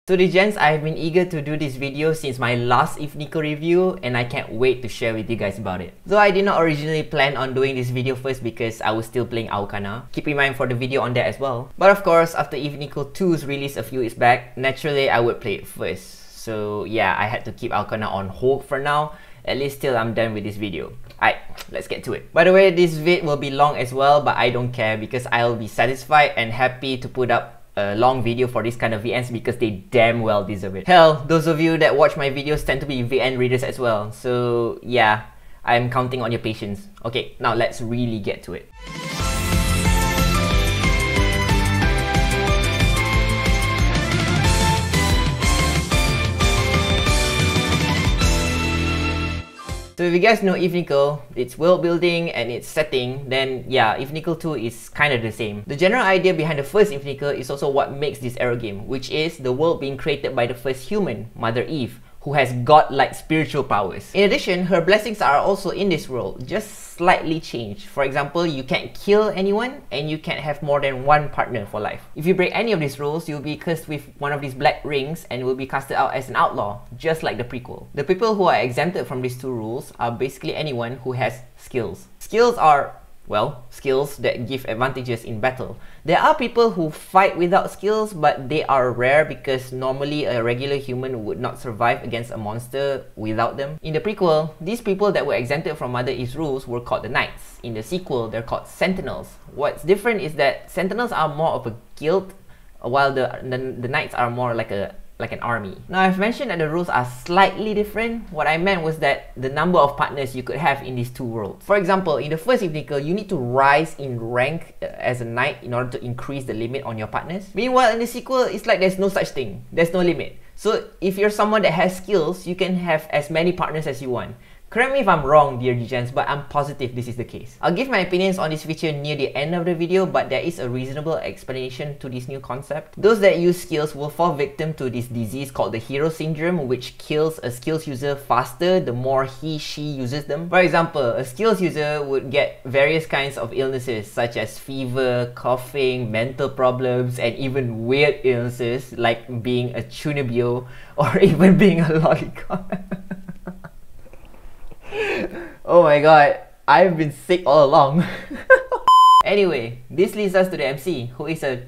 So the gents, I've been eager to do this video since my last Evenicle review and I can't wait to share with you guys about it. Though I did not originally plan on doing this video first because I was still playing Aokana. Keep in mind for the video on that as well. But of course, after Evenicle 2's release a few weeks back, naturally I would play it first. So yeah, I had to keep Aokana on hold for now, at least till I'm done with this video. Alright, let's get to it. By the way, this vid will be long as well, but I don't care because I'll be satisfied and happy to put up a long video for this kind of VNs because they damn well deserve it. Hell, those of you that watch my videos tend to be VN readers as well. So yeah, I'm counting on your patience. Okay, now let's really get to it. So if you guys know Evenicle, its world building and its setting, then yeah, Evenicle 2 is kind of the same. The general idea behind the first Evenicle is also what makes this era game, which is the world being created by the first human, Mother Eve, who has godlike spiritual powers. In addition, her blessings are also in this world, just slightly changed. For example, you can't kill anyone and you can't have more than one partner for life. If you break any of these rules, you'll be cursed with one of these black rings and will be casted out as an outlaw, just like the prequel. The people who are exempted from these two rules are basically anyone who has skills. Skills are, well, skills that give advantages in battle. There are people who fight without skills, but they are rare because normally a regular human would not survive against a monster without them. In the prequel, these people that were exempted from Mother Eve's rules were called the Knights. In the sequel, they're called Sentinels. What's different is that Sentinels are more of a guild, while the Knights are more like an army. Now, I've mentioned that the rules are slightly different. What I meant was that the number of partners you could have in these two worlds. For example, in the first Evenicle, you need to rise in rank as a knight in order to increase the limit on your partners. Meanwhile, in the sequel, it's like there's no such thing. There's no limit. So if you're someone that has skills, you can have as many partners as you want. Correct me if I'm wrong, dear Degens, but I'm positive this is the case. I'll give my opinions on this feature near the end of the video, but there is a reasonable explanation to this new concept. Those that use skills will fall victim to this disease called the hero syndrome, which kills a skills user faster the more he/she uses them. For example, a skills user would get various kinds of illnesses such as fever, coughing, mental problems, and even weird illnesses like being a chunibyo or even being a lolicon. Oh my god, I've been sick all along. Anyway, this leads us to the MC, who is a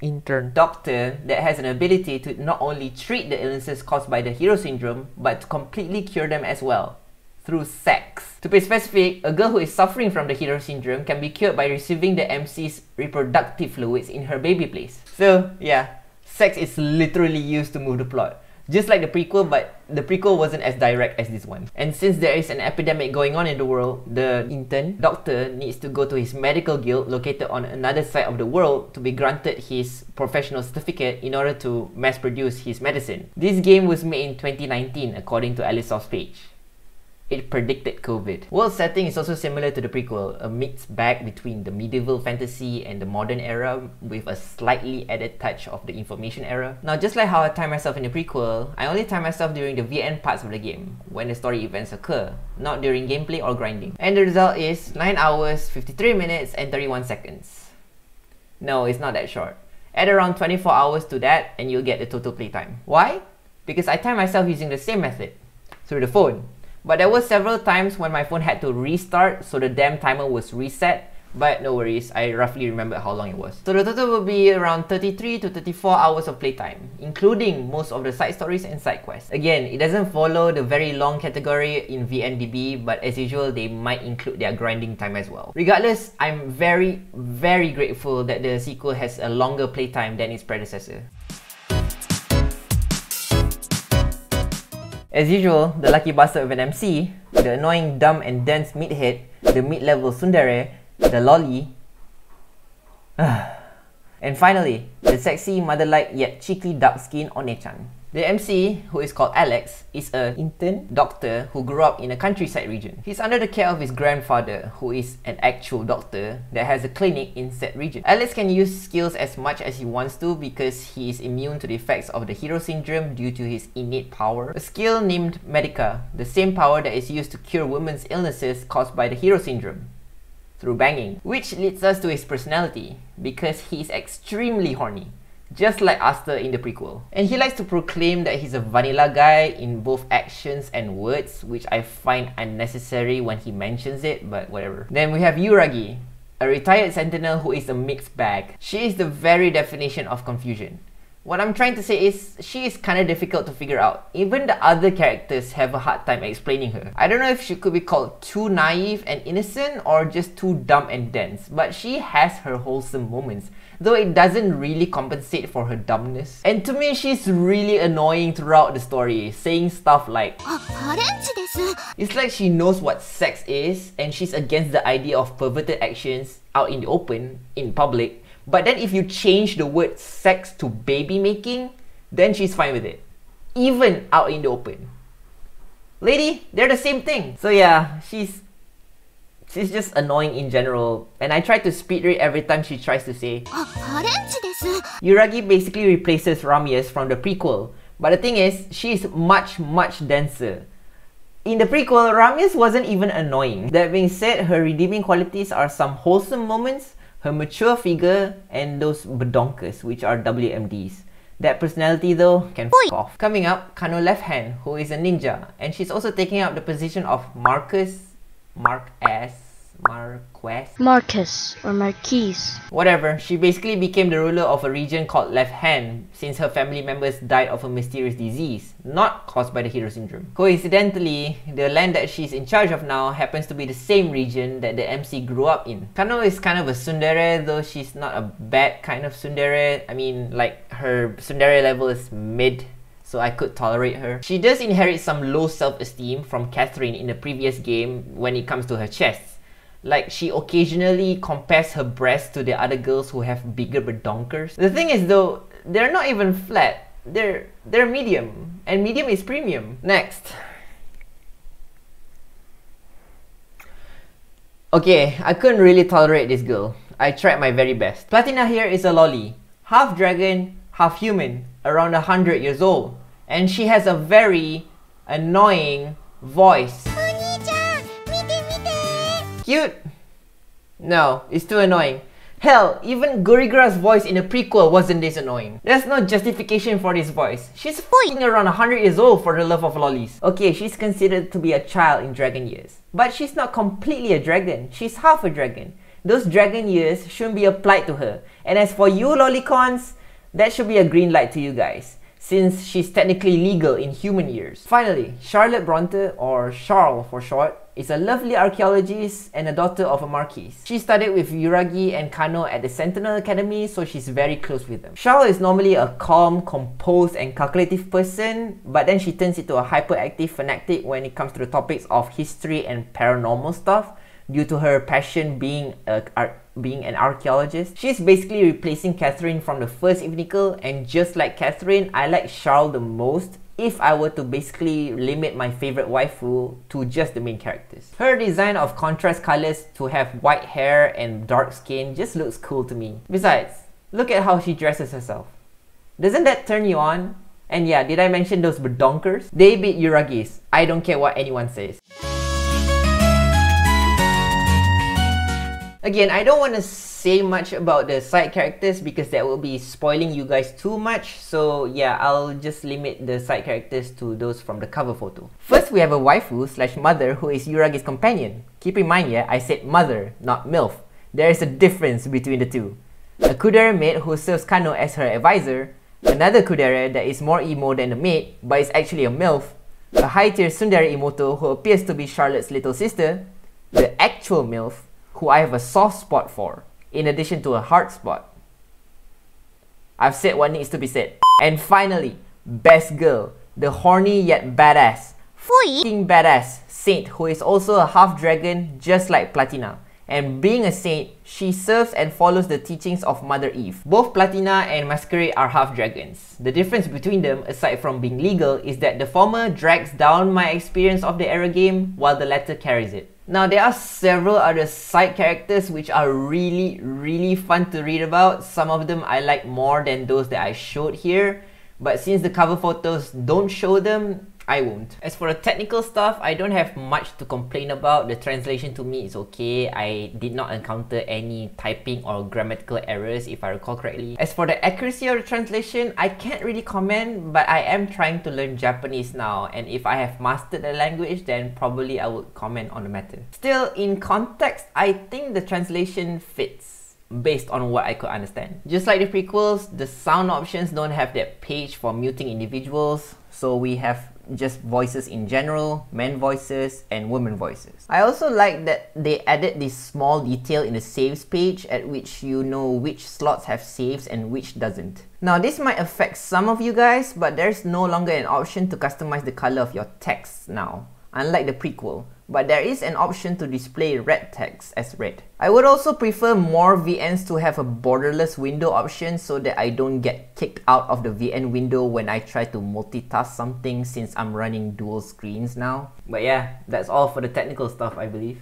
intern doctor that has an ability to not only treat the illnesses caused by the hero syndrome, but to completely cure them as well, through sex. To be specific, a girl who is suffering from the hero syndrome can be cured by receiving the MC's reproductive fluids in her baby place. So yeah, sex is literally used to move the plot. Just like the prequel, but the prequel wasn't as direct as this one. And since there is an epidemic going on in the world, the intern doctor needs to go to his medical guild located on another side of the world to be granted his professional certificate in order to mass produce his medicine. This game was made in 2019 according to Alicesoft's page. It predicted COVID. World setting is also similar to the prequel, a mixed bag between the medieval fantasy and the modern era with a slightly added touch of the information era. Now, just like how I time myself in the prequel, I only time myself during the VN parts of the game, when the story events occur, not during gameplay or grinding. And the result is 9 hours, 53 minutes and 31 seconds. No, it's not that short. Add around 24 hours to that and you'll get the total playtime. Why? Because I time myself using the same method, through the phone. But there were several times when my phone had to restart, so the damn timer was reset. But no worries, I roughly remember how long it was. So the total will be around 33 to 34 hours of playtime, including most of the side stories and side quests. Again, it doesn't follow the very long category in VNDB, but as usual, they might include their grinding time as well. Regardless, I'm very grateful that the sequel has a longer playtime than its predecessor. As usual, the lucky bastard of an MC, the annoying dumb and dense meathead, the mid-level tsundere, the lolly, and finally, the sexy mother-like yet cheeky dark-skinned One-chan. The MC, who is called Alex, is an intern doctor who grew up in a countryside region. He's under the care of his grandfather, who is an actual doctor that has a clinic in said region. Alex can use skills as much as he wants to because he is immune to the effects of the hero syndrome due to his innate power. A skill named Medica, the same power that is used to cure women's illnesses caused by the hero syndrome, through banging. Which leads us to his personality, because he is extremely horny. just like Aster in the prequel. And he likes to proclaim that he's a vanilla guy in both actions and words, which I find unnecessary when he mentions it, but whatever. Then we have Yuragi, a retired sentinel who is a mixed bag. She is the very definition of confusion. What I'm trying to say is, she is kinda difficult to figure out. Even the other characters have a hard time explaining her. I don't know if she could be called too naive and innocent or just too dumb and dense, but she has her wholesome moments, though it doesn't really compensate for her dumbness. And to me, she's really annoying throughout the story, saying stuff like, it's like she knows what sex is and she's against the idea of perverted actions out in the open, in public. But then if you change the word sex to baby making, then she's fine with it. Even out in the open. Lady, they're the same thing. So yeah, she's just annoying in general. And I try to speed read every time she tries to say. Yuragi basically replaces Ramius from the prequel. But the thing is, she's much denser. In the prequel, Ramius wasn't even annoying. That being said, her redeeming qualities are some wholesome moments, her mature figure, and those badonkers, which are WMDs. That personality though can f*** off. Coming up, Kano Left Hand, who is a ninja, and she's also taking up the position of Marcus or Marquise. Whatever, she basically became the ruler of a region called Left Hand since her family members died of a mysterious disease, not caused by the hero syndrome. Coincidentally, the land that she's in charge of now happens to be the same region that the MC grew up in. Kano is kind of a tsundere, though she's not a bad kind of tsundere. I mean, like, her tsundere level is mid, so I could tolerate her. She does inherit some low self-esteem from Catherine in the previous game when it comes to her chest. Like, she occasionally compares her breasts to the other girls who have bigger badonkers. The thing is though, they're not even flat. They're medium. And medium is premium. Next. Okay, I couldn't really tolerate this girl. I tried my very best. Platina here is a loli. Half dragon, half human. Around 100 years old. And she has a very annoying voice. Cute? No, it's too annoying. Hell, even Gurigra's voice in the prequel wasn't this annoying. There's no justification for this voice. She's f***ing around 100 years old for the love of lollies. Okay, she's considered to be a child in dragon years. But she's not completely a dragon. She's half a dragon. Those dragon years shouldn't be applied to her. And as for you lolicons, that should be a green light to you guys, since she's technically legal in human years. Finally, Charlotte Bronte, or Charles for short, is a lovely archaeologist and a daughter of a marquis. She studied with Yuragi and Kano at the Sentinel Academy, so she's very close with them. Charlotte is normally a calm, composed and calculative person, but then she turns into a hyperactive fanatic when it comes to the topics of history and paranormal stuff due to her passion being an archaeologist. She's basically replacing Catherine from the first Evenicle, and just like Catherine, I like Charles the most if I were to basically limit my favorite waifu to just the main characters. Her design of contrast colors to have white hair and dark skin just looks cool to me. Besides, look at how she dresses herself. Doesn't that turn you on? And yeah, did I mention those badonkers? They beat Yuragi's. I don't care what anyone says. Again, I don't want to say much about the side characters because that will be spoiling you guys too much. So yeah, I'll just limit the side characters to those from the cover photo. First, we have a waifu slash mother who is Yuragi's companion. Keep in mind, yeah, I said mother, not MILF. There is a difference between the two. A kudere maid who serves Kano as her advisor, another kudere that is more emo than the maid but is actually a MILF, a high-tier tsundere imoto who appears to be Charlotte's little sister, the actual MILF, who I have a soft spot for, in addition to a hard spot. I've said what needs to be said. And finally, best girl, the horny yet badass, f***ing badass saint who is also a half dragon just like Platina. And being a saint, she serves and follows the teachings of Mother Eve. Both Platina and Masquerade are half dragons. The difference between them, aside from being legal, is that the former drags down my experience of the era game, while the latter carries it. Now, there are several other side characters which are really fun to read about. Some of them I like more than those that I showed here. But since the cover photos don't show them, I won't. As for the technical stuff, I don't have much to complain about. The translation to me is okay. I did not encounter any typing or grammatical errors if I recall correctly. As for the accuracy of the translation, I can't really comment, but I am trying to learn Japanese now, and if I have mastered the language, then probably I would comment on the matter. Still, in context, I think the translation fits based on what I could understand. Just like the prequels, the sound options don't have that page for muting individuals, so we have just voices in general, men voices and women voices. I also like that they added this small detail in the saves page at which you know which slots have saves and which doesn't. Now this might affect some of you guys, but there's no longer an option to customize the color of your text now, unlike the prequel. But there is an option to display red text as red. I would also prefer more VNs to have a borderless window option so that I don't get kicked out of the VN window when I try to multitask something, since I'm running dual screens now. But yeah, that's all for the technical stuff, I believe.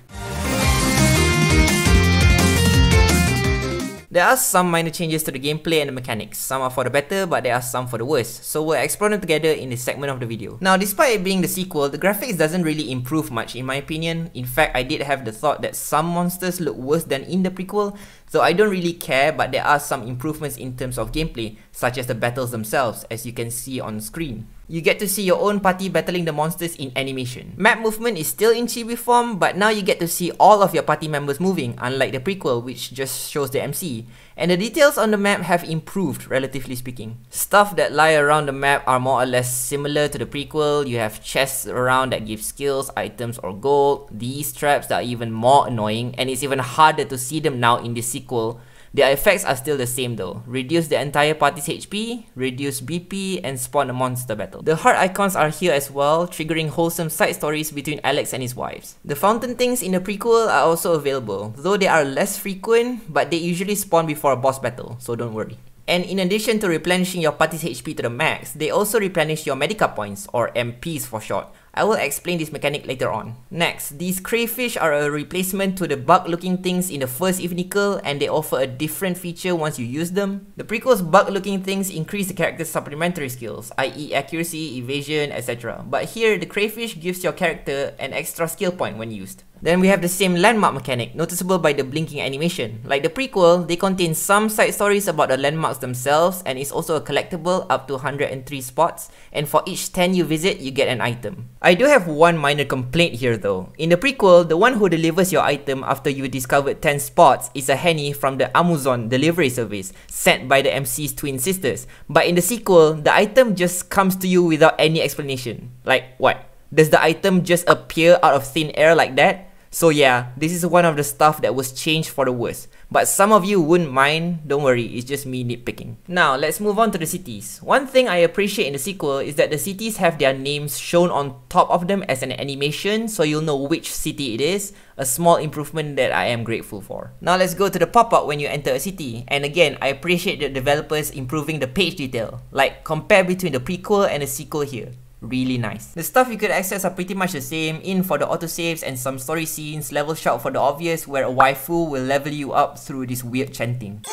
There are some minor changes to the gameplay and the mechanics. Some are for the better, but there are some for the worse. So we'll explore them together in this segment of the video. Now, despite it being the sequel, the graphics doesn't really improve much in my opinion. In fact, I did have the thought that some monsters look worse than in the prequel, so I don't really care, but there are some improvements in terms of gameplay, such as the battles themselves, as you can see on screen. You get to see your own party battling the monsters in animation. Map movement is still in chibi form, but now you get to see all of your party members moving, unlike the prequel, which just shows the MC. And the details on the map have improved, relatively speaking. Stuff that lie around the map are more or less similar to the prequel. You have chests around that give skills, items, or gold. These traps that are even more annoying, and it's even harder to see them now in the sequel. Their effects are still the same though. Reduce the entire party's HP, reduce BP, and spawn a monster battle. The heart icons are here as well, triggering wholesome side stories between Alex and his wives. The fountain things in the prequel are also available, though they are less frequent, but they usually spawn before a boss battle, so don't worry. And in addition to replenishing your party's HP to the max, they also replenish your Medica points, or MPs for short. I will explain this mechanic later on. Next, these crayfish are a replacement to the bug-looking things in the first Evenicle, and they offer a different feature once you use them. The prequel's bug-looking things increase the character's supplementary skills, i.e. accuracy, evasion, etc. But here, the crayfish gives your character an extra skill point when used. Then we have the same landmark mechanic, noticeable by the blinking animation. Like the prequel, they contain some side stories about the landmarks themselves, and it's also a collectible up to 103 spots, and for each 10 you visit, you get an item. I do have one minor complaint here though. In the prequel, the one who delivers your item after you discovered 10 spots is a Henny from the Amazon delivery service, sent by the MC's twin sisters. But in the sequel, the item just comes to you without any explanation. Like what? Does the item just appear out of thin air like that? So yeah, this is one of the stuff that was changed for the worse. But some of you wouldn't mind, don't worry, it's just me nitpicking. Now, let's move on to the cities. One thing I appreciate in the sequel is that the cities have their names shown on top of them as an animation, so you'll know which city it is. A small improvement that I am grateful for. Now let's go to the pop-up when you enter a city. And again, I appreciate the developers improving the page detail. Like, compare between the prequel and the sequel here. Really nice. The stuff you could access are pretty much the same. In for the autosaves and some story scenes, level shout for the obvious, where a waifu will level you up through this weird chanting.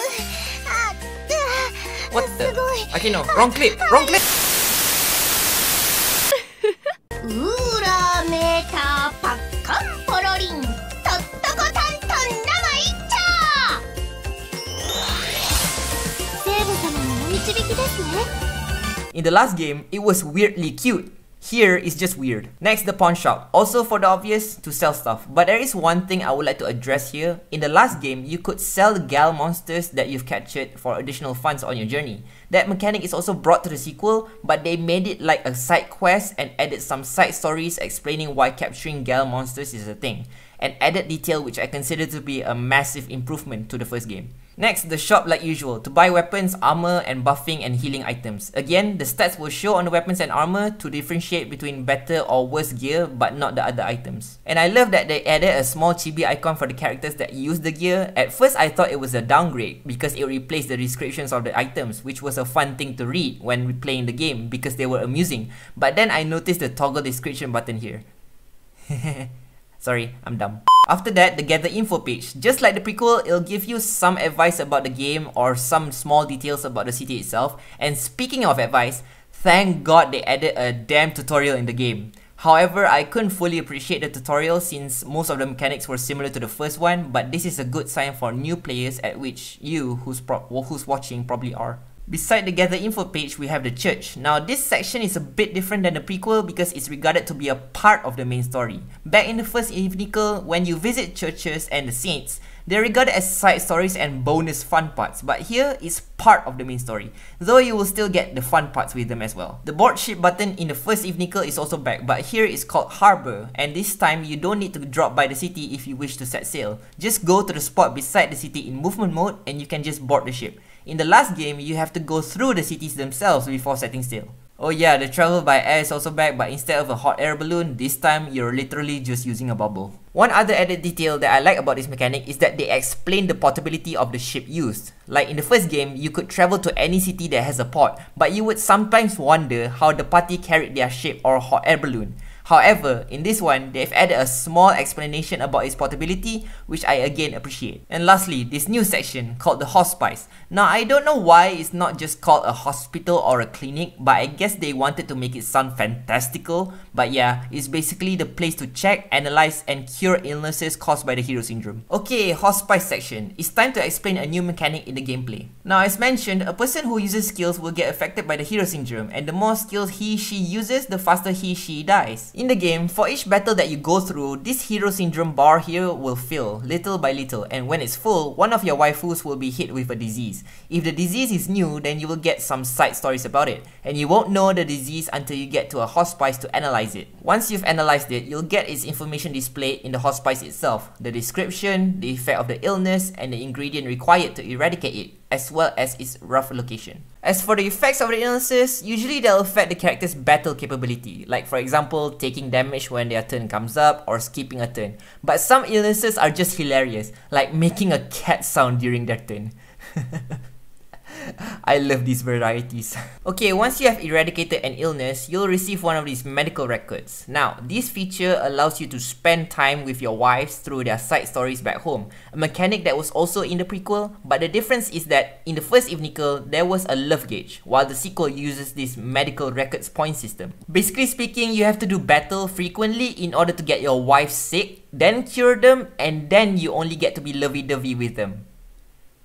What the? Okay, no, wrong clip, wrong clip! In the last game, it was weirdly cute. Here, it's just weird. Next, the pawn shop. Also for the obvious, to sell stuff. But there is one thing I would like to address here. In the last game, you could sell the gal monsters that you've captured for additional funds on your journey. That mechanic is also brought to the sequel, but they made it like a side quest and added some side stories explaining why capturing gal monsters is a thing. An added detail which I consider to be a massive improvement to the first game. Next, the shop like usual, to buy weapons, armor, and buffing and healing items. Again, the stats will show on the weapons and armor to differentiate between better or worse gear, but not the other items. And I love that they added a small chibi icon for the characters that use the gear. At first, I thought it was a downgrade because it replaced the descriptions of the items, which was a fun thing to read when playing the game because they were amusing. But then I noticed the toggle description button here. Sorry, I'm dumb. After that, the gather info page. Just like the prequel, it'll give you some advice about the game or some small details about the city itself. And speaking of advice, Thank God they added a damn tutorial in the game. However, I couldn't fully appreciate the tutorial since most of the mechanics were similar to the first one, but this is a good sign for new players, at which you who's watching probably are. Beside the gather info page, we have the church. Now this section is a bit different than the prequel because it's regarded to be a part of the main story. Back in the first Evenicle, when you visit churches and the saints, they're regarded as side stories and bonus fun parts, but here it's part of the main story, though you will still get the fun parts with them as well. The board ship button in the first Evenicle is also back, but here it's called Harbor, and this time you don't need to drop by the city if you wish to set sail. Just go to the spot beside the city in movement mode and you can just board the ship. In the last game, you have to go through the cities themselves before setting sail. Oh yeah, the travel by air is also back, but instead of a hot air balloon, this time you're literally just using a bubble. One other added detail that I like about this mechanic is that they explain the portability of the ship used. Like in the first game, you could travel to any city that has a port, but you would sometimes wonder how the party carried their ship or hot air balloon. However, in this one, they've added a small explanation about its portability, which I again appreciate. And lastly, this new section called the hospice. Now, I don't know why it's not just called a hospital or a clinic, but I guess they wanted to make it sound fantastical. But yeah, it's basically the place to check, analyze, and cure illnesses caused by the hero syndrome. Okay, hospice section. It's time to explain a new mechanic in the gameplay. Now, as mentioned, a person who uses skills will get affected by the hero syndrome, and the more skills he/she uses, the faster he/she dies. In the game, for each battle that you go through, this hero syndrome bar here will fill, little by little, and when it's full, one of your waifus will be hit with a disease. If the disease is new, then you will get some side stories about it, and you won't know the disease until you get to a hospice to analyze it. Once you've analyzed it, you'll get its information displayed in the hospice itself, the description, the effect of the illness, and the ingredient required to eradicate it, as well as its rough location. As for the effects of the illnesses, usually they'll affect the character's battle capability, like for example, taking damage when their turn comes up or skipping a turn. But some illnesses are just hilarious, like making a cat sound during their turn. I love these varieties. Okay, once you have eradicated an illness, you'll receive one of these medical records. Now, this feature allows you to spend time with your wives through their side stories back home, a mechanic that was also in the prequel, but the difference is that in the first Evenicle, there was a love gauge, while the sequel uses this medical records point system. Basically speaking, you have to do battle frequently in order to get your wife sick, then cure them, and then you only get to be lovey-dovey with them.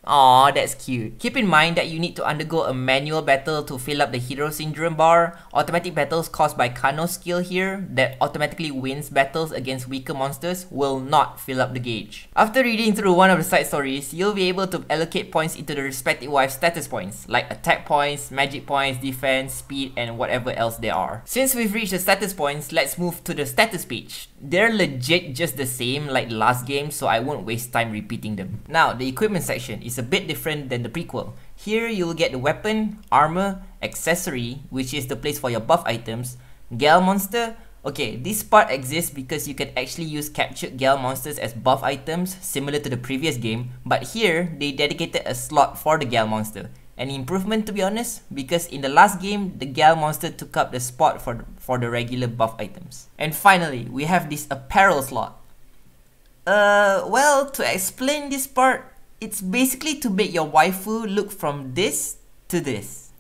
Aw, that's cute. Keep in mind that you need to undergo a manual battle to fill up the hero syndrome bar. Automatic battles caused by Kano's skill here that automatically wins battles against weaker monsters will not fill up the gauge. After reading through one of the side stories, you'll be able to allocate points into the respective wife's status points, like attack points, magic points, defense, speed, and whatever else there are. Since we've reached the status points, let's move to the status page. They're legit just the same like the last game, so I won't waste time repeating them. Now, the equipment section is a bit different than the prequel. Here, you'll get the weapon, armor, accessory, which is the place for your buff items, Gal monster. Okay, this part exists because you can actually use captured Gal monsters as buff items, similar to the previous game, but here, they dedicated a slot for the Gal monster. An improvement, to be honest, because in the last game, the Gal monster took up the spot for the regular buff items. And finally, we have this apparel slot. Well, to explain this part, it's basically to make your waifu look from this to this.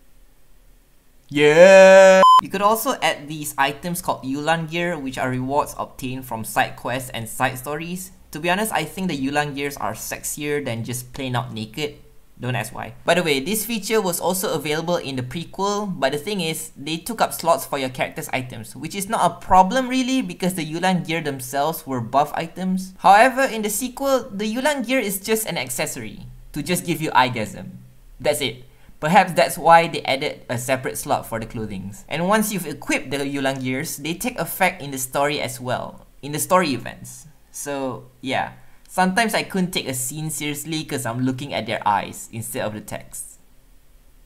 Yeah! You could also add these items called Yulan gear, which are rewards obtained from side quests and side stories. To be honest, I think the Yulan gears are sexier than just plain out naked. Don't ask why. By the way, this feature was also available in the prequel, but the thing is, they took up slots for your character's items, which is not a problem really because the Yulan gear themselves were buff items. However, in the sequel, the Yulan gear is just an accessory to just give you eyegasm. That's it. Perhaps that's why they added a separate slot for the clothings. And once you've equipped the Yulan gears, they take effect in the story as well, in the story events. So yeah. Sometimes I couldn't take a scene seriously because I'm looking at their eyes instead of the text.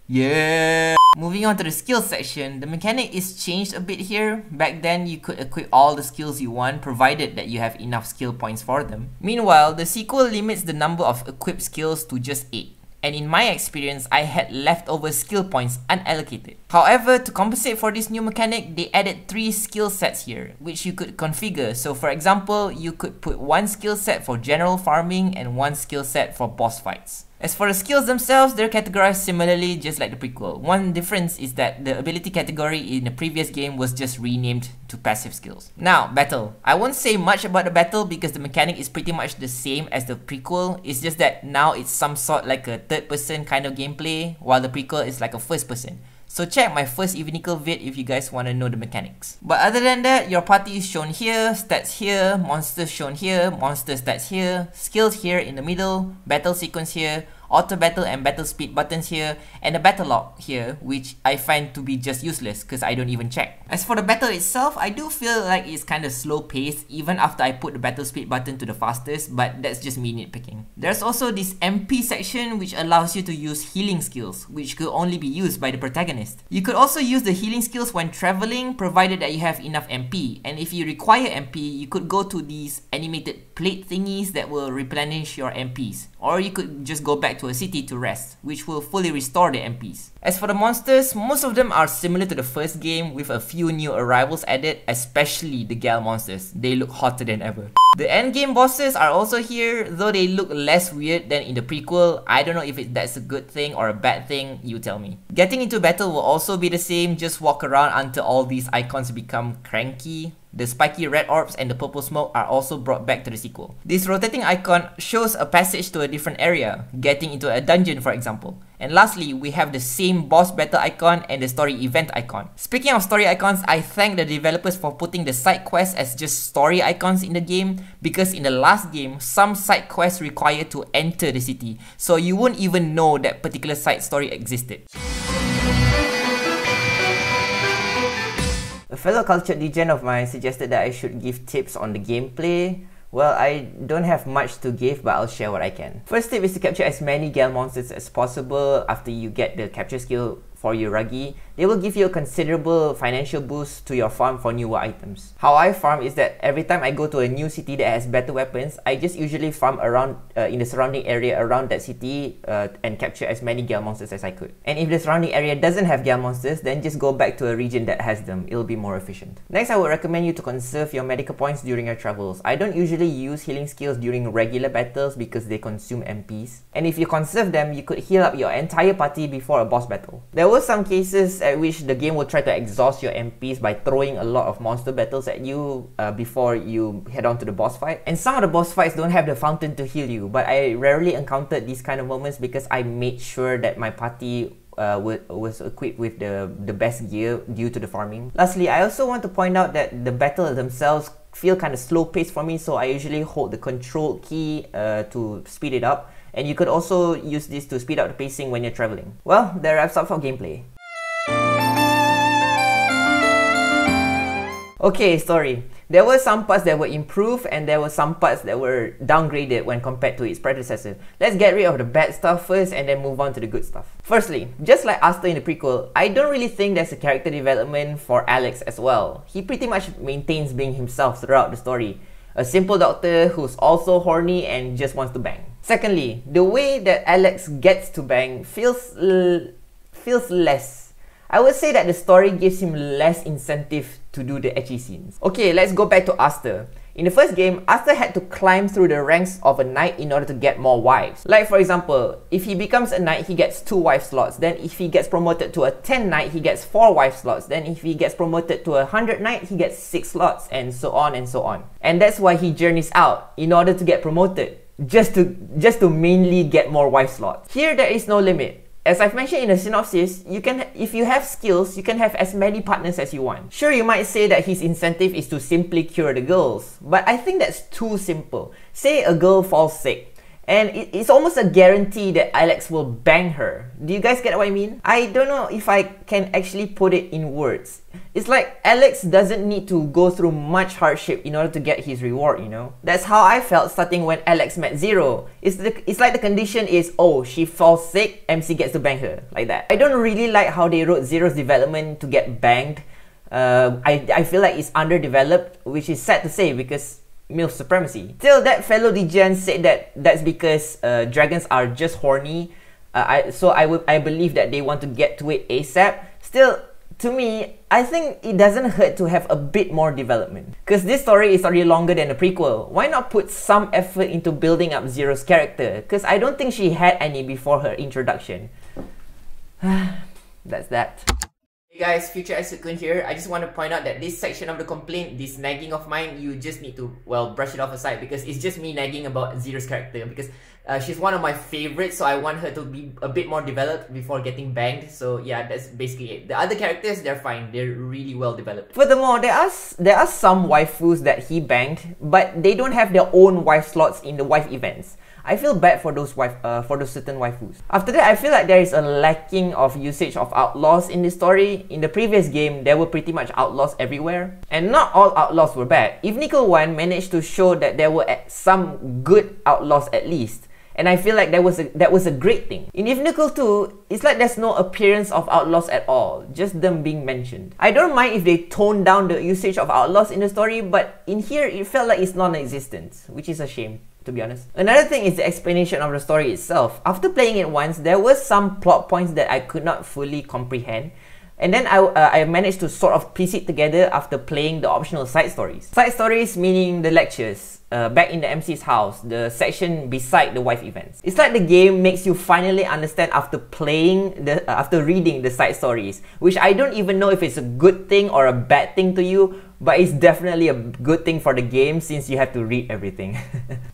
Yeah! Moving on to the skills section, the mechanic is changed a bit here. Back then, you could equip all the skills you want provided that you have enough skill points for them. Meanwhile, the sequel limits the number of equipped skills to just 8. And in my experience, I had leftover skill points unallocated. However, to compensate for this new mechanic, they added 3 skill sets here, which you could configure. So for example, you could put 1 skill set for general farming and 1 skill set for boss fights. As for the skills themselves, they're categorized similarly just like the prequel. One difference is that the ability category in the previous game was just renamed to passive skills. Now, battle. I won't say much about the battle because the mechanic is pretty much the same as the prequel. It's just that now it's some sort like a third person kind of gameplay, while the prequel is like a first person. So check my first Evenicle vid if you guys want to know the mechanics. But other than that, your party is shown here, stats here, monsters shown here, monster stats here, skills here in the middle, battle sequence here, auto battle and battle speed buttons here, and a battle log here, which I find to be just useless because I don't even check. As for the battle itself, I do feel like it's kind of slow paced even after I put the battle speed button to the fastest, but that's just me nitpicking. There's also this MP section which allows you to use healing skills, which could only be used by the protagonist. You could also use the healing skills when traveling, provided that you have enough MP, and if you require MP, you could go to these animated plate thingies that will replenish your MPs, or you could just go back to a city to rest, which will fully restore the MPs. As for the monsters, most of them are similar to the first game with a few new arrivals added, especially the Gal monsters. They look hotter than ever. The endgame bosses are also here, though they look less weird than in the prequel. I don't know if that's a good thing or a bad thing, you tell me. Getting into battle will also be the same, just walk around until all these icons become cranky. The spiky red orbs and the purple smoke are also brought back to the sequel. This rotating icon shows a passage to a different area, getting into a dungeon for example. And lastly, we have the same boss battle icon and the story event icon. Speaking of story icons, I thank the developers for putting the side quests as just story icons in the game, because in the last game, some side quests require to enter the city, so you won't even know that particular side story existed. A fellow cultured degen of mine suggested that I should give tips on the gameplay. Well, I don't have much to give, but I'll share what I can. First tip is to capture as many Gal monsters as possible after you get the capture skill for your Ruggy. They will give you a considerable financial boost to your farm for newer items. How I farm is that every time I go to a new city that has better weapons, I just usually farm around in the surrounding area around that city and capture as many Gal monsters as I could. And if the surrounding area doesn't have Gal monsters, then just go back to a region that has them. It'll be more efficient. Next, I would recommend you to conserve your medical points during your travels. I don't usually use healing skills during regular battles because they consume MPs. And if you conserve them, you could heal up your entire party before a boss battle. There were some cases at which the game will try to exhaust your MPs by throwing a lot of monster battles at you before you head on to the boss fight. And some of the boss fights don't have the fountain to heal you, but I rarely encountered these kind of moments because I made sure that my party was equipped with the best gear due to the farming. Lastly, I also want to point out that the battles themselves feel kind of slow paced for me, so I usually hold the control key to speed it up. And you could also use this to speed up the pacing when you're traveling. Well, that wraps up for gameplay. Okay, story. There were some parts that were improved and there were some parts that were downgraded when compared to its predecessor. Let's get rid of the bad stuff first and then move on to the good stuff. Firstly, just like Asta in the prequel, I don't really think there's a character development for Alex as well. He pretty much maintains being himself throughout the story. A simple doctor who's also horny and just wants to bang. Secondly, the way that Alex gets to bang feels less. I would say that the story gives him less incentive to do the ecchi scenes. Okay, let's go back to Asta. In the first game, Asta had to climb through the ranks of a knight in order to get more wives. Like for example, if he becomes a knight, he gets 2 wife slots. Then if he gets promoted to a 10 knight, he gets 4 wife slots. Then if he gets promoted to a 100 knight, he gets 6 slots, and so on and so on. And that's why he journeys out in order to get promoted. Just to mainly get more wife slots. Here there is no limit. As I've mentioned in the synopsis, if you have skills, you can have as many partners as you want. Sure, you might say that his incentive is to simply cure the girls, but I think that's too simple. Say a girl falls sick, and it's almost a guarantee that Alex will bang her. Do you guys get what I mean? I don't know if I can actually put it in words. It's like Alex doesn't need to go through much hardship in order to get his reward, you know? That's how I felt starting when Alex met Zero. It's like the condition is, oh, she falls sick, MC gets to bang her, like that. I don't really like how they wrote Zero's development to get banged. I feel like it's underdeveloped, which is sad to say because MILF supremacy. Still, that fellow degen said that that's because dragons are just horny. So I believe that they want to get to it ASAP. Still, to me, I think it doesn't hurt to have a bit more development. Because this story is already longer than the prequel. Why not put some effort into building up Zero's character? Because I don't think she had any before her introduction. That's that. Hey guys, future ASid-kun here. I just want to point out that this section of the complaint, this nagging of mine, you just need to, well, brush it off aside because it's just me nagging about Zero's character because she's one of my favorites, so I want her to be a bit more developed before getting banged. So yeah, that's basically it. The other characters, they're fine. They're really well developed. Furthermore, there are some waifus that he banged, but they don't have their own wife slots in the wife events. I feel bad for those certain waifus. After that, I feel like there is a lacking of usage of outlaws in this story. In the previous game, there were pretty much outlaws everywhere. And not all outlaws were bad. Evenicle 1 managed to show that there were some good outlaws at least. And I feel like that was a great thing. In Evenicle 2, it's like there's no appearance of outlaws at all, just them being mentioned. I don't mind if they tone down the usage of outlaws in the story, but in here, it felt like it's non-existent, which is a shame, to be honest. Another thing is the explanation of the story itself. After playing it once, there were some plot points that I could not fully comprehend. And then I managed to sort of piece it together after playing the optional side stories. Side stories meaning the lectures, back in the MC's house, the section beside the wife events. It's like the game makes you finally understand after reading the side stories, which I don't even know if it's a good thing or a bad thing to you, but it's definitely a good thing for the game since you have to read everything.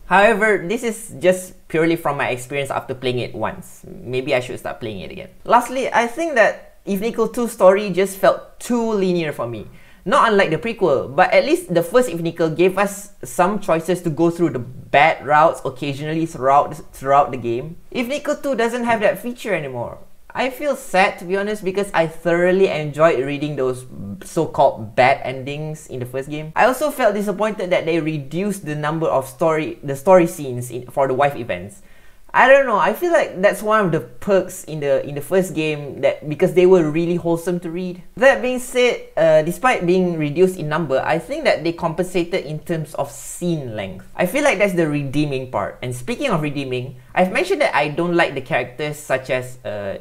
However, this is just purely from my experience after playing it once. Maybe I should start playing it again. Lastly, I think that Evenicle 2 story just felt too linear for me. Not unlike the prequel, but at least the first Evenicle gave us some choices to go through the bad routes occasionally throughout the game. Evenicle 2 doesn't have that feature anymore. I feel sad, to be honest, because I thoroughly enjoyed reading those so-called bad endings in the first game. I also felt disappointed that they reduced the number of story scenes for the wife events. I don't know, I feel like that's one of the perks in the first game, that because they were really wholesome to read. That being said, despite being reduced in number, I think that they compensated in terms of scene length. I feel like that's the redeeming part. And speaking of redeeming, I've mentioned that I don't like the characters such as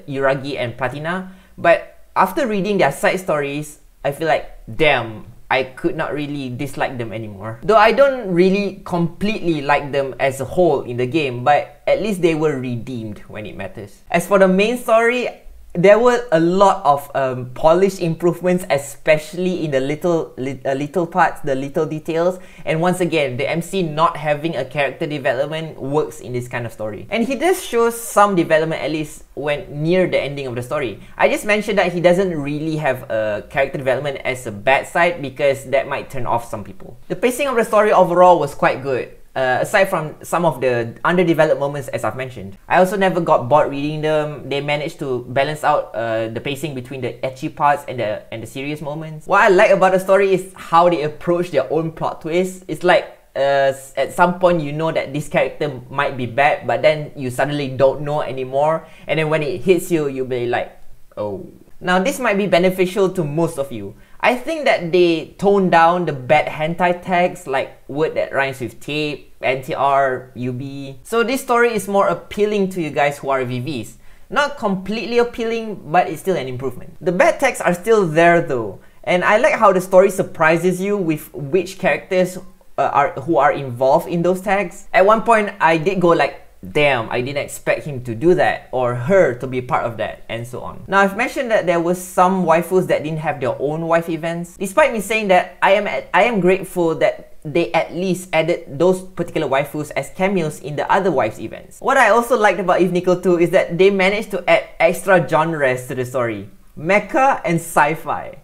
Iragi and Platina, but after reading their side stories, I feel like, damn, I could not really dislike them anymore. Though I don't really completely like them as a whole in the game, but at least they were redeemed when it matters. As for the main story, there were a lot of polished improvements, especially in the little parts, the little details. And once again, the MC not having a character development works in this kind of story. And he does show some development at least when near the ending of the story. I just mentioned that he doesn't really have a character development as a bad side because that might turn off some people. The pacing of the story overall was quite good. Aside from some of the underdeveloped moments as I've mentioned. I also never got bored reading them. They managed to balance out the pacing between the ecchi parts and the serious moments. What I like about the story is how they approach their own plot twist. It's like at some point you know that this character might be bad, but then you suddenly don't know anymore, and then when it hits you, you'll be like, oh. Now this might be beneficial to most of you. I think that they toned down the bad hentai tags like word that rhymes with tape, NTR, UB. So this story is more appealing to you guys who are VVs. Not completely appealing, but it's still an improvement. The bad tags are still there though. And I like how the story surprises you with which characters who are involved in those tags. At one point, I did go like, damn, I didn't expect him to do that or her to be part of that, and so on. Now, I've mentioned that there were some waifus that didn't have their own wife events. Despite me saying that, I am grateful that they at least added those particular waifus as cameos in the other wives events. What I also liked about Evenicle 2 is that they managed to add extra genres to the story. Mecha and sci-fi,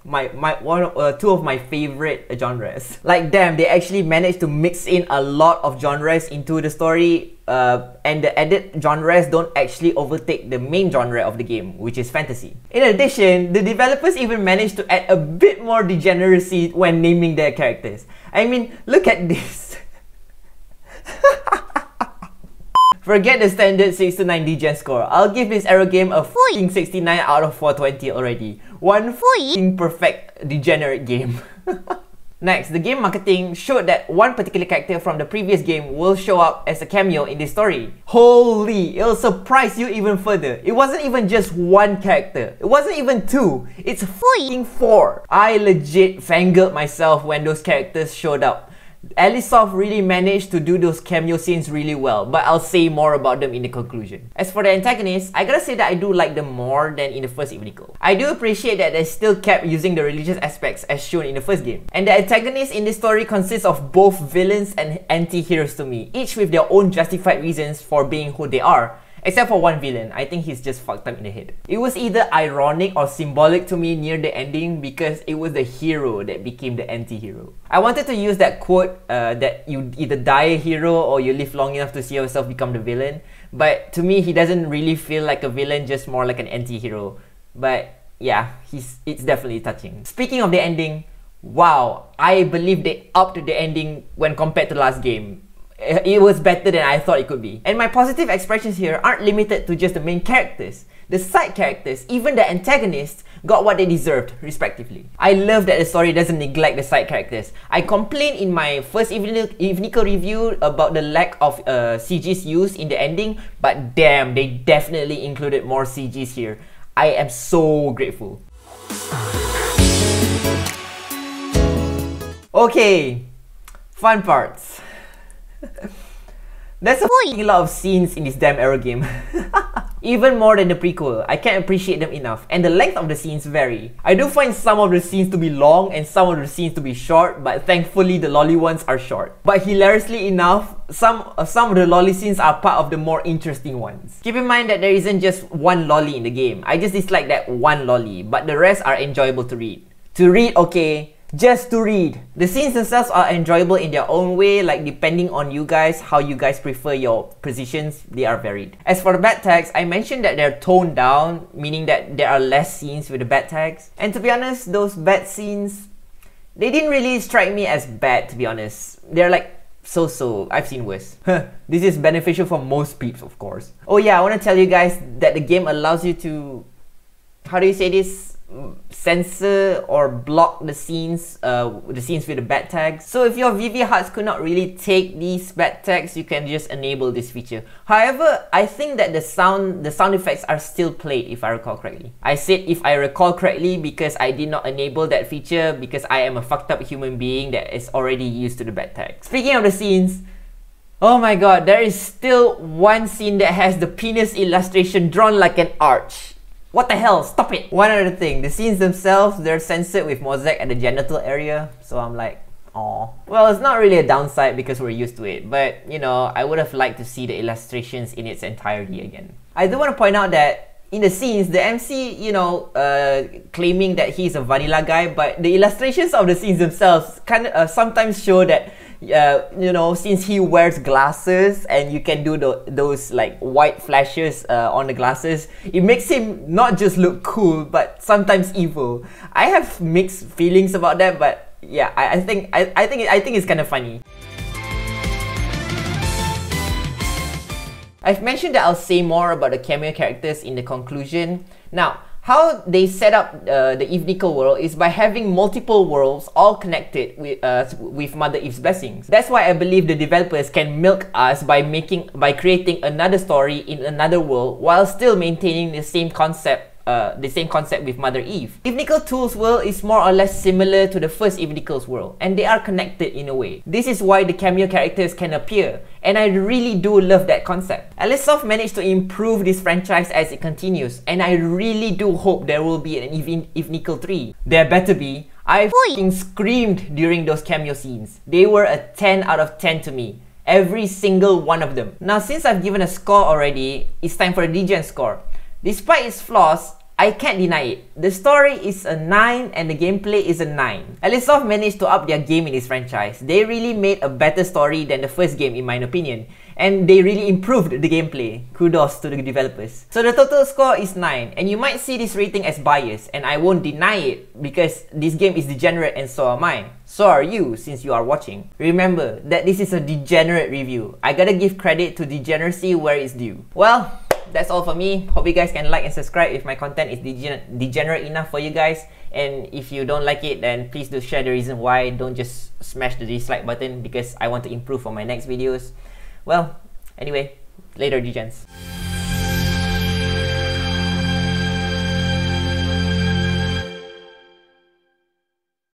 two of my favorite genres. Like damn, they actually managed to mix in a lot of genres into the story, and the added genres don't actually overtake the main genre of the game, which is fantasy. In addition, the developers even managed to add a bit more degeneracy when naming their characters. I mean, look at this. Forget the standard 6 to 9 degen score. I'll give this arrow game a f***ing 69 out of 420 already. One f***ing perfect degenerate game. Next, the game marketing showed that one particular character from the previous game will show up as a cameo in this story. Holy, it'll surprise you even further. It wasn't even just one character. It wasn't even two. It's freaking four. I legit fangirled myself when those characters showed up. Alicesoft really managed to do those cameo scenes really well, but I'll say more about them in the conclusion. As for the antagonists, I gotta say that I do like them more than in the first Evenicle. I do appreciate that they still kept using the religious aspects as shown in the first game. And the antagonists in this story consists of both villains and anti-heroes to me, each with their own justified reasons for being who they are. Except for one villain, I think he's just fucked up in the head. It was either ironic or symbolic to me near the ending because it was the hero that became the anti-hero. I wanted to use that quote that you either die a hero or you live long enough to see yourself become the villain. But to me, he doesn't really feel like a villain, just more like an anti-hero. But yeah, it's definitely touching. Speaking of the ending, wow, I believe they upped the ending when compared to the last game. It was better than I thought it could be. And my positive expressions here aren't limited to just the main characters. The side characters, even the antagonists, got what they deserved, respectively. I love that the story doesn't neglect the side characters. I complained in my first Evenicle review about the lack of CGs used in the ending, but damn, they definitely included more CGs here. I am so grateful. Okay, fun parts. There's a lot of scenes in this damn Arrow game. Even more than the prequel, I can't appreciate them enough, and the length of the scenes vary. I do find some of the scenes to be long and some of the scenes to be short, but thankfully the lolly ones are short. But hilariously enough, some of the lolly scenes are part of the more interesting ones. Keep in mind that there isn't just one lolly in the game. I just dislike that one lolly, but the rest are enjoyable to read. To read, okay. Just to read. The scenes themselves are enjoyable in their own way, like depending on you guys, how you guys prefer your positions, they are varied. As for the bad tags, I mentioned that they're toned down, meaning that there are less scenes with the bad tags. And to be honest, those bad scenes, they didn't really strike me as bad, to be honest. They're like so-so. I've seen worse. This is beneficial for most peeps, of course. Oh yeah, I want to tell you guys that the game allows you to, how do you say this? Censor or block the scenes with the bad tags. So if your VV hearts could not really take these bad tags, you can just enable this feature. However, I think that the sound effects are still played, if I recall correctly. I said if I recall correctly because I did not enable that feature because I am a fucked up human being that is already used to the bad tags. Speaking of the scenes, oh my god, there is still one scene that has the penis illustration drawn like an arch. What the hell? Stop it! One other thing, the scenes themselves, they're censored with mosaic at the genital area, so I'm like, aww. Well, it's not really a downside because we're used to it, but you know, I would have liked to see the illustrations in its entirety again. I do want to point out that in the scenes, the MC, you know, claiming that he's a vanilla guy, but the illustrations of the scenes themselves kind of sometimes show that you know, since he wears glasses and you can do those like white flashes on the glasses, it makes him not just look cool but sometimes evil. I have mixed feelings about that, but yeah, I think it's kind of funny. I've mentioned that I'll say more about the cameo characters in the conclusion. Now, how they set up the Evenicle world is by having multiple worlds all connected with Mother Eve's blessings. That's why I believe the developers can milk us by creating another story in another world while still maintaining the same concept with Mother Eve. Evenicle 2's world is more or less similar to the first Evenicle's world, and they are connected in a way. This is why the cameo characters can appear, and I really do love that concept. Alicesoft managed to improve this franchise as it continues, and I really do hope there will be an Evenicle 3. There better be. I f***ing screamed during those cameo scenes. They were a 10 out of 10 to me. Every single one of them. Now, since I've given a score already, it's time for a Degen score. Despite its flaws, I can't deny it. The story is a 9 and the gameplay is a 9. Alicesoft managed to up their game in this franchise. They really made a better story than the first game in my opinion. And they really improved the gameplay. Kudos to the developers. So the total score is 9, and you might see this rating as biased, and I won't deny it because this game is degenerate and so am I. So are you, since you are watching. Remember that this is a degenerate review. I gotta give credit to degeneracy where it's due. Well, that's all for me. Hope you guys can like and subscribe if my content is degenerate enough for you guys. And if you don't like it, then please do share the reason why. Don't just smash the dislike button, because I want to improve for my next videos. Well, anyway, later, degens.